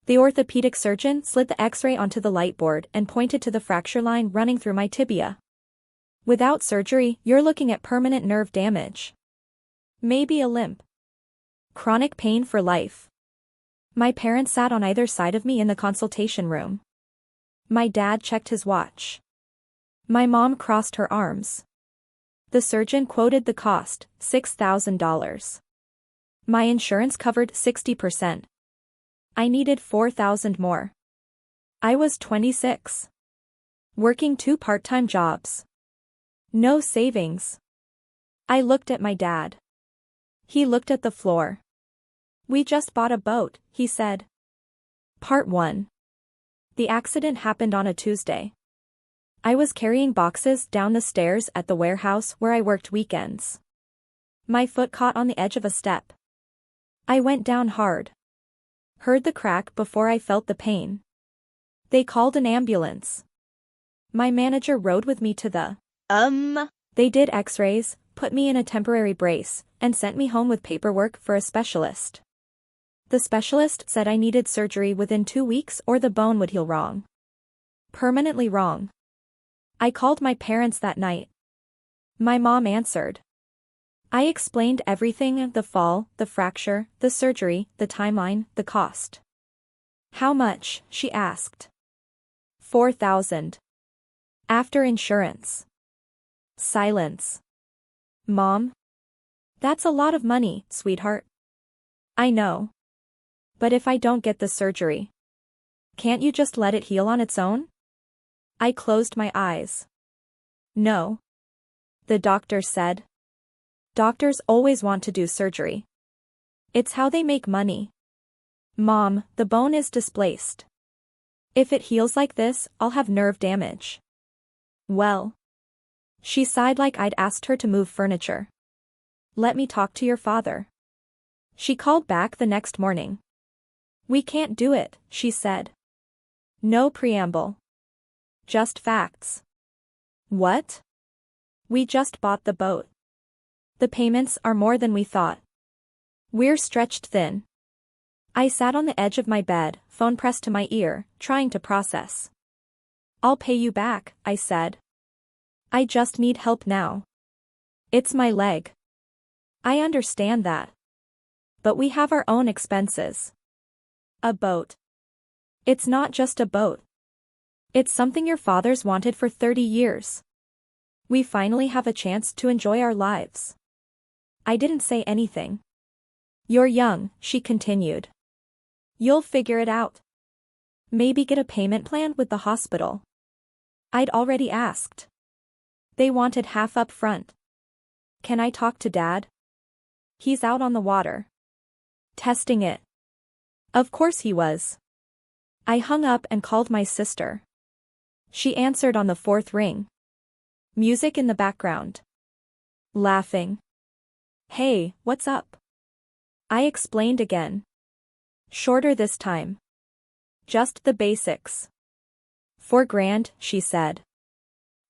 The orthopedic surgeon slid the X-ray onto the light board and pointed to the fracture line running through my tibia. Without surgery, you're looking at permanent nerve damage. Maybe a limp. Chronic pain for life. My parents sat on either side of me in the consultation room. My dad checked his watch. My mom crossed her arms. The surgeon quoted the cost, $6,000. My insurance covered 60%. I needed $4,000 more. I was 26. Working 2 part-time jobs. No savings. I looked at my dad. He looked at the floor. We just bought a boat, he said. Part 1. The accident happened on a Tuesday. I was carrying boxes down the stairs at the warehouse where I worked weekends. My foot caught on the edge of a step. I went down hard. Heard the crack before I felt the pain. They called an ambulance. My manager rode with me to the They did X-rays, put me in a temporary brace, and sent me home with paperwork for a specialist. The specialist said I needed surgery within 2 weeks or the bone would heal wrong. Permanently wrong. I called my parents that night. My mom answered. I explained everything: the fall, the fracture, the surgery, the timeline, the cost. How much? She asked. $4,000. After insurance. Silence. Mom? That's a lot of money, sweetheart. I know. But if I don't get the surgery, can't you just let it heal on its own? I closed my eyes. No. The doctor said. Doctors always want to do surgery. It's how they make money. Mom, the bone is displaced. If it heals like this, I'll have nerve damage. Well. She sighed like I'd asked her to move furniture. Let me talk to your father. She called back the next morning. We can't do it, she said. No preamble. Just facts. What? We just bought the boat. The payments are more than we thought. We're stretched thin. I sat on the edge of my bed, phone pressed to my ear, trying to process. I'll pay you back, I said. I just need help now. It's my leg. I understand that. But we have our own expenses. A boat. It's not just a boat. It's something your father's wanted for 30 years. We finally have a chance to enjoy our lives. I didn't say anything. You're young, she continued. You'll figure it out. Maybe get a payment plan with the hospital. I'd already asked. They wanted half up front. Can I talk to Dad? He's out on the water. Testing it. Of course he was. I hung up and called my sister. She answered on the 4th ring. Music in the background. Laughing. Hey, what's up? I explained again. Shorter this time. Just the basics. $4,000, she said.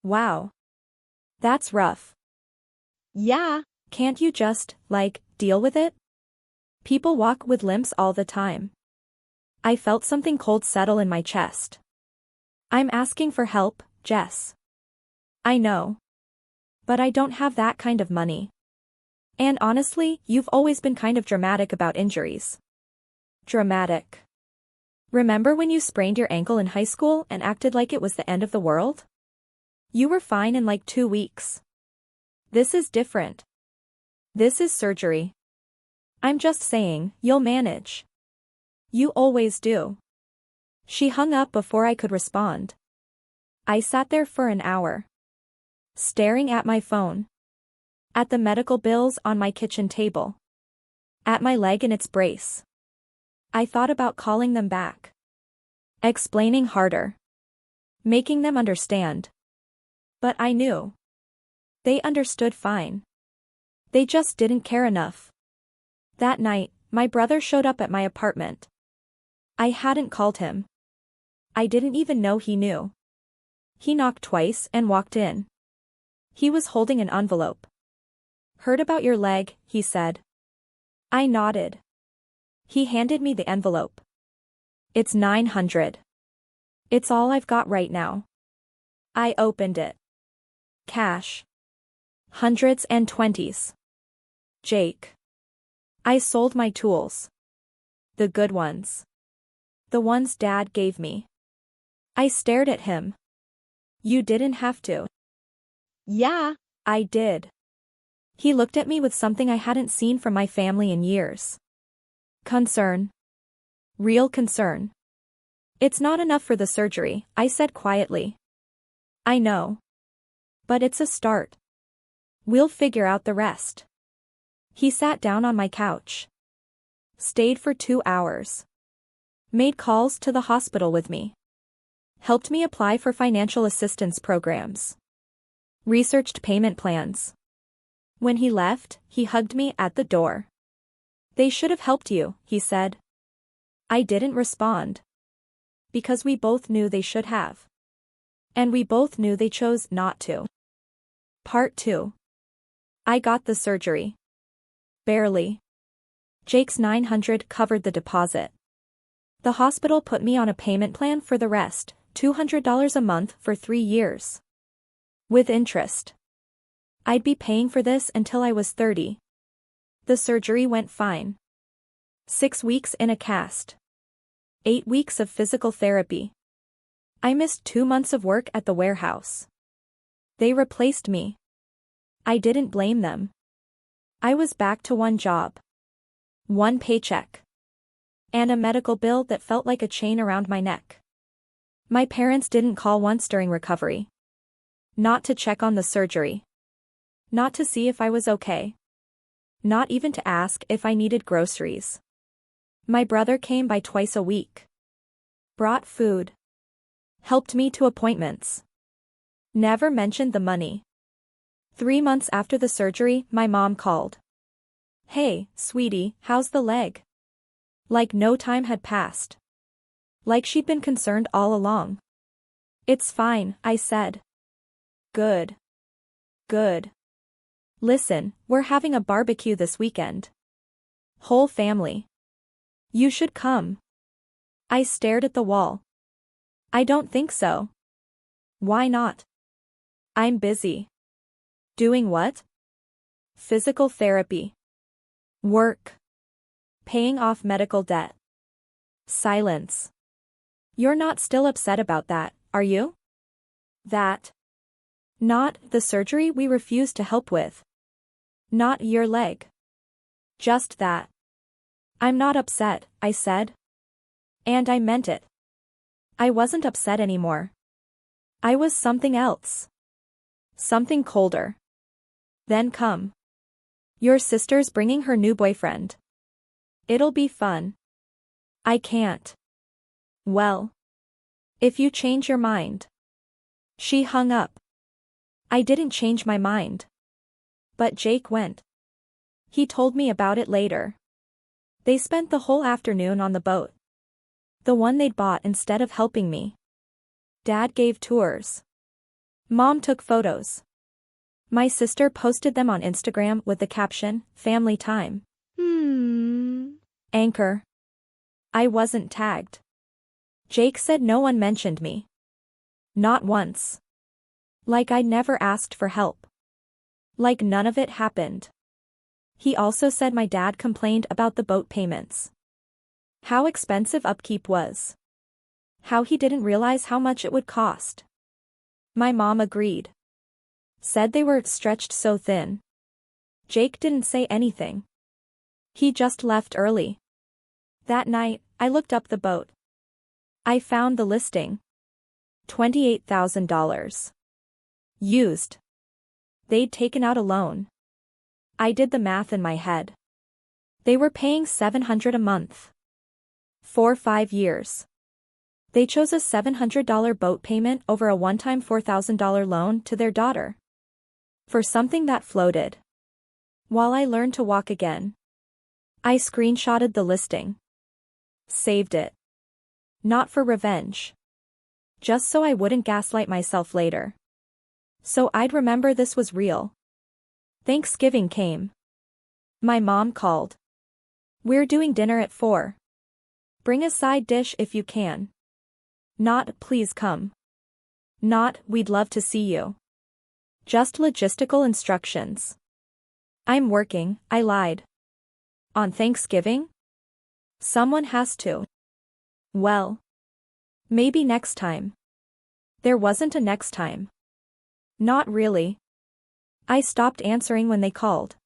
Wow. That's rough. Yeah. Can't you just, deal with it? People walk with limps all the time. I felt something cold settle in my chest. I'm asking for help, Jess. I know. But I don't have that kind of money. And honestly, you've always been kind of dramatic about injuries. Dramatic. Remember when you sprained your ankle in high school and acted like it was the end of the world? You were fine in 2 weeks. This is different. This is surgery. I'm just saying, you'll manage. You always do. She hung up before I could respond. I sat there for an hour. Staring at my phone. At the medical bills on my kitchen table. At my leg in its brace. I thought about calling them back. Explaining harder. Making them understand. But I knew. They understood fine. They just didn't care enough. That night, my brother showed up at my apartment. I hadn't called him. I didn't even know he knew. He knocked twice and walked in. He was holding an envelope. Heard about your leg, he said. I nodded. He handed me the envelope. It's 900. It's all I've got right now. I opened it. Cash. Hundreds and twenties. Jake. I sold my tools. The good ones. The ones Dad gave me. I stared at him. You didn't have to. Yeah, I did. He looked at me with something I hadn't seen from my family in years. Concern. Real concern. It's not enough for the surgery, I said quietly. I know. But it's a start. We'll figure out the rest. He sat down on my couch. Stayed for 2 hours. Made calls to the hospital with me. Helped me apply for financial assistance programs. Researched payment plans. When he left, he hugged me at the door. They should have helped you, he said. I didn't respond. Because we both knew they should have. And we both knew they chose not to. Part 2. I got the surgery. Barely. Jake's 900 covered the deposit. The hospital put me on a payment plan for the rest, $200 a month for 3 years. With interest. I'd be paying for this until I was 30. The surgery went fine. 6 weeks in a cast. 8 weeks of physical therapy. I missed 2 months of work at the warehouse. They replaced me. I didn't blame them. I was back to one job. One paycheck. And a medical bill that felt like a chain around my neck. My parents didn't call once during recovery. Not to check on the surgery. Not to see if I was okay. Not even to ask if I needed groceries. My brother came by twice a week. Brought food. Helped me to appointments. Never mentioned the money. 3 months after the surgery, my mom called. Hey, sweetie, how's the leg? Like no time had passed. Like she'd been concerned all along. It's fine, I said. Good. Good. Listen, we're having a barbecue this weekend. Whole family. You should come. I stared at the wall. I don't think so. Why not? I'm busy. Doing what? Physical therapy. Work. Paying off medical debt. Silence. You're not still upset about that, are you? That. Not the surgery we refused to help with. Not your leg. Just that. I'm not upset, I said. And I meant it. I wasn't upset anymore. I was something else. Something colder. Then come. Your sister's bringing her new boyfriend. It'll be fun. I can't. Well. If you change your mind. She hung up. I didn't change my mind. But Jake went. He told me about it later. They spent the whole afternoon on the boat. The one they'd bought instead of helping me. Dad gave tours. Mom took photos. My sister posted them on Instagram with the caption, Family Time. Anchor. I wasn't tagged. Jake said no one mentioned me. Not once. Like I'd never asked for help. Like none of it happened. He also said my dad complained about the boat payments. How expensive upkeep was. How he didn't realize how much it would cost. My mom agreed. Said they were stretched so thin. Jake didn't say anything. He just left early. That night, I looked up the boat. I found the listing. $28,000. Used. They'd taken out a loan. I did the math in my head. They were paying $700 a month. For 5 years. They chose a $700 boat payment over a one-time $4,000 loan to their daughter. For something that floated. While I learned to walk again. I screenshotted the listing. Saved it. Not for revenge. Just so I wouldn't gaslight myself later. So I'd remember this was real. Thanksgiving came. My mom called. We're doing dinner at 4. Bring a side dish if you can. Not, please come. Not, we'd love to see you. Just logistical instructions. I'm working, I lied. On Thanksgiving? Someone has to. Well. Maybe next time. There wasn't a next time. Not really. I stopped answering when they called.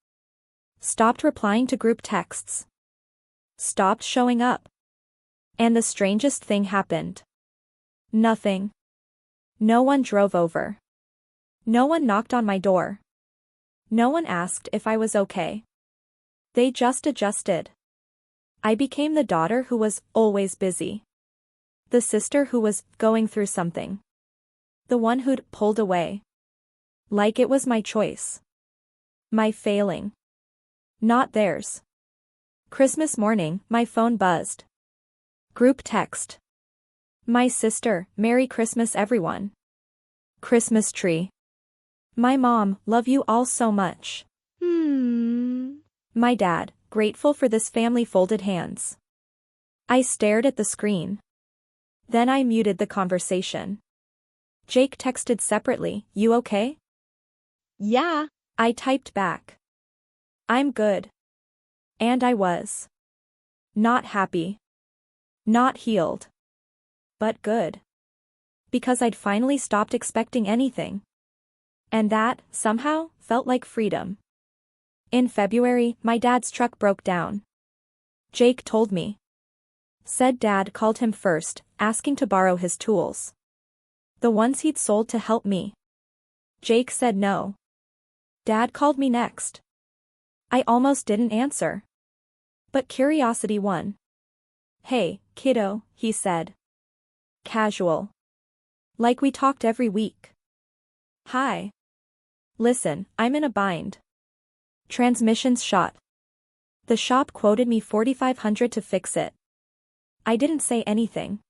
Stopped replying to group texts. Stopped showing up. And the strangest thing happened. Nothing. No one drove over. No one knocked on my door. No one asked if I was okay. They just adjusted. I became the daughter who was always busy. The sister who was going through something. The one who'd pulled away. Like it was my choice. My failing. Not theirs. Christmas morning, my phone buzzed. Group text. My sister, Merry Christmas everyone. Christmas tree. My mom, love you all so much. My dad, grateful for this family, folded hands. I stared at the screen. Then I muted the conversation. Jake texted separately, you okay? Yeah. I typed back. I'm good. And I was. Not happy. Not healed. But good. Because I'd finally stopped expecting anything. And that, somehow, felt like freedom. In February, my dad's truck broke down. Jake told me. Said Dad called him first, asking to borrow his tools. The ones he'd sold to help me. Jake said no. Dad called me next. I almost didn't answer. But curiosity won. Hey, kiddo, he said. Casual. Like we talked every week. Hi. Listen, I'm in a bind. Transmission's shot. The shop quoted me $4,500 to fix it. I didn't say anything.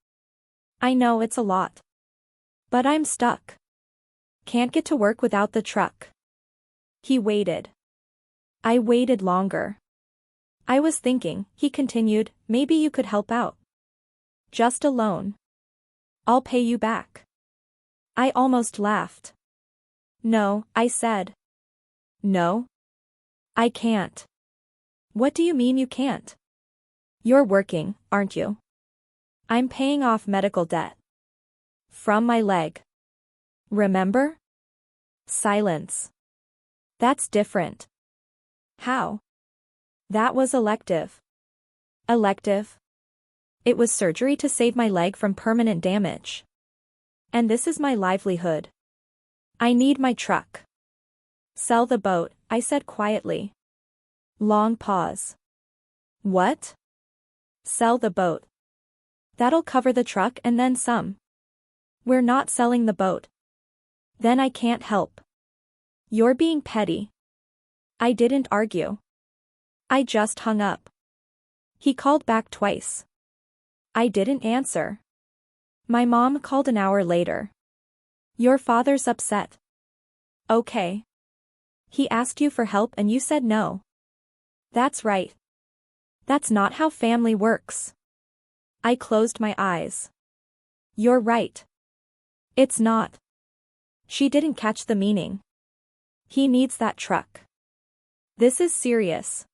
I know it's a lot. But I'm stuck. Can't get to work without the truck. He waited. I waited longer. I was thinking, he continued, maybe you could help out. Just a loan. I'll pay you back. I almost laughed. No, I said. No? I can't. What do you mean you can't? You're working, aren't you? I'm paying off medical debt. From my leg. Remember? Silence. That's different. How? That was elective. Elective? It was surgery to save my leg from permanent damage. And this is my livelihood. I need my truck. Sell the boat, I said quietly. Long pause. What? Sell the boat. That'll cover the truck and then some. We're not selling the boat. Then I can't help. You're being petty. I didn't argue. I just hung up. He called back twice. I didn't answer. My mom called an hour later. Your father's upset. Okay. He asked you for help and you said no. That's right. That's not how family works. I closed my eyes. You're right. It's not. She didn't catch the meaning. He needs that truck. This is serious.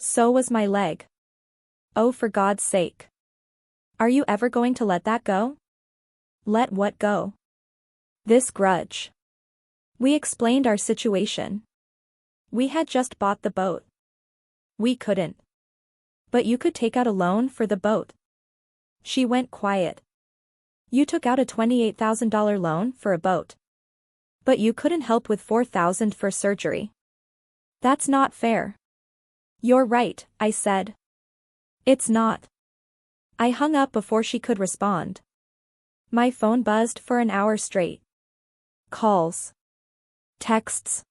So was my leg. Oh, for God's sake. Are you ever going to let that go? Let what go? This grudge. We explained our situation. We had just bought the boat. We couldn't. But you could take out a loan for the boat. She went quiet. You took out a $28,000 loan for a boat. But you couldn't help with $4,000 for surgery. That's not fair. You're right, I said. It's not. I hung up before she could respond. My phone buzzed for an hour straight. Calls. Texts.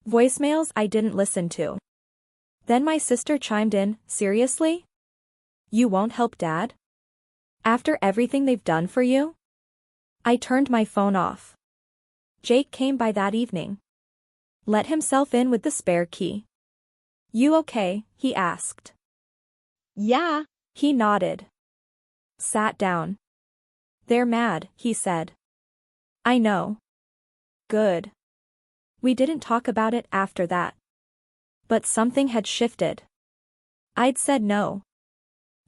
Voicemails I didn't listen to. Then my sister chimed in, seriously? You won't help Dad? After everything they've done for you? I turned my phone off. Jake came by that evening. Let himself in with the spare key. You okay? He asked. Yeah. He nodded. Sat down. They're mad, he said. I know. Good. We didn't talk about it after that. But something had shifted. I'd said no.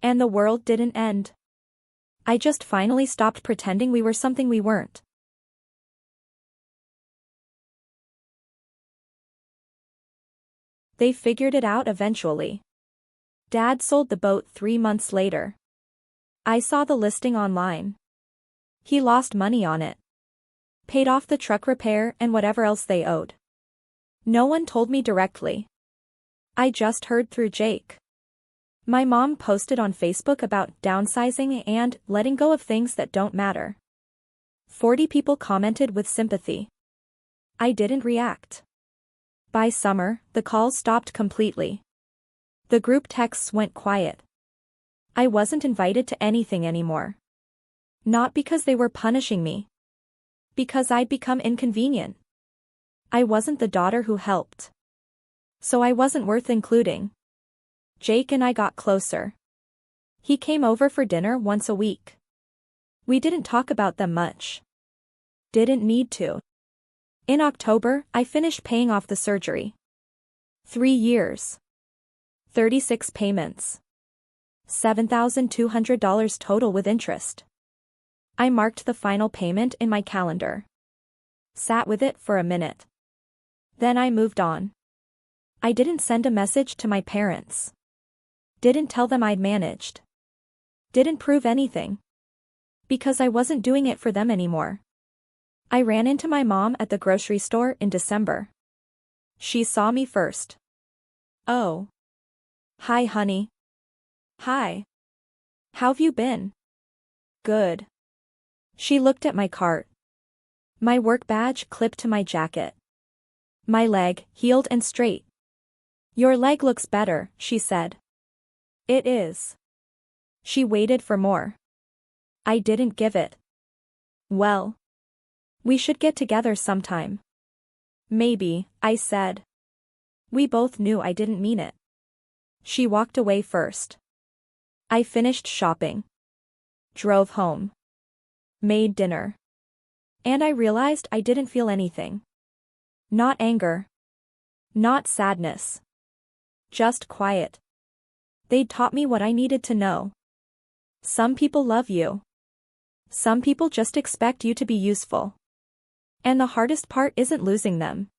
And the world didn't end. I just finally stopped pretending we were something we weren't. They figured it out eventually. Dad sold the boat 3 months later. I saw the listing online. He lost money on it. Paid off the truck repair and whatever else they owed. No one told me directly. I just heard through Jake. My mom posted on Facebook about downsizing and letting go of things that don't matter. 40 people commented with sympathy. I didn't react. By summer, the calls stopped completely. The group texts went quiet. I wasn't invited to anything anymore. Not because they were punishing me. Because I'd become inconvenient. I wasn't the daughter who helped. So I wasn't worth including. Jake and I got closer. He came over for dinner once a week. We didn't talk about them much. Didn't need to. In October, I finished paying off the surgery. 3 years. 36 payments. $7,200 total with interest. I marked the final payment in my calendar. Sat with it for a minute. Then I moved on. I didn't send a message to my parents. Didn't tell them I'd managed. Didn't prove anything. Because I wasn't doing it for them anymore. I ran into my mom at the grocery store in December. She saw me first. Oh. Hi, honey. Hi. How've you been? Good. She looked at my cart. My work badge clipped to my jacket. My leg, healed and straight. Your leg looks better, she said. It is. She waited for more. I didn't give it. Well. We should get together sometime. Maybe, I said. We both knew I didn't mean it. She walked away first. I finished shopping. Drove home. Made dinner. And I realized I didn't feel anything. Not anger. Not sadness. Just quiet. They'd taught me what I needed to know. Some people love you. Some people just expect you to be useful. And the hardest part isn't losing them.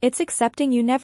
It's accepting you never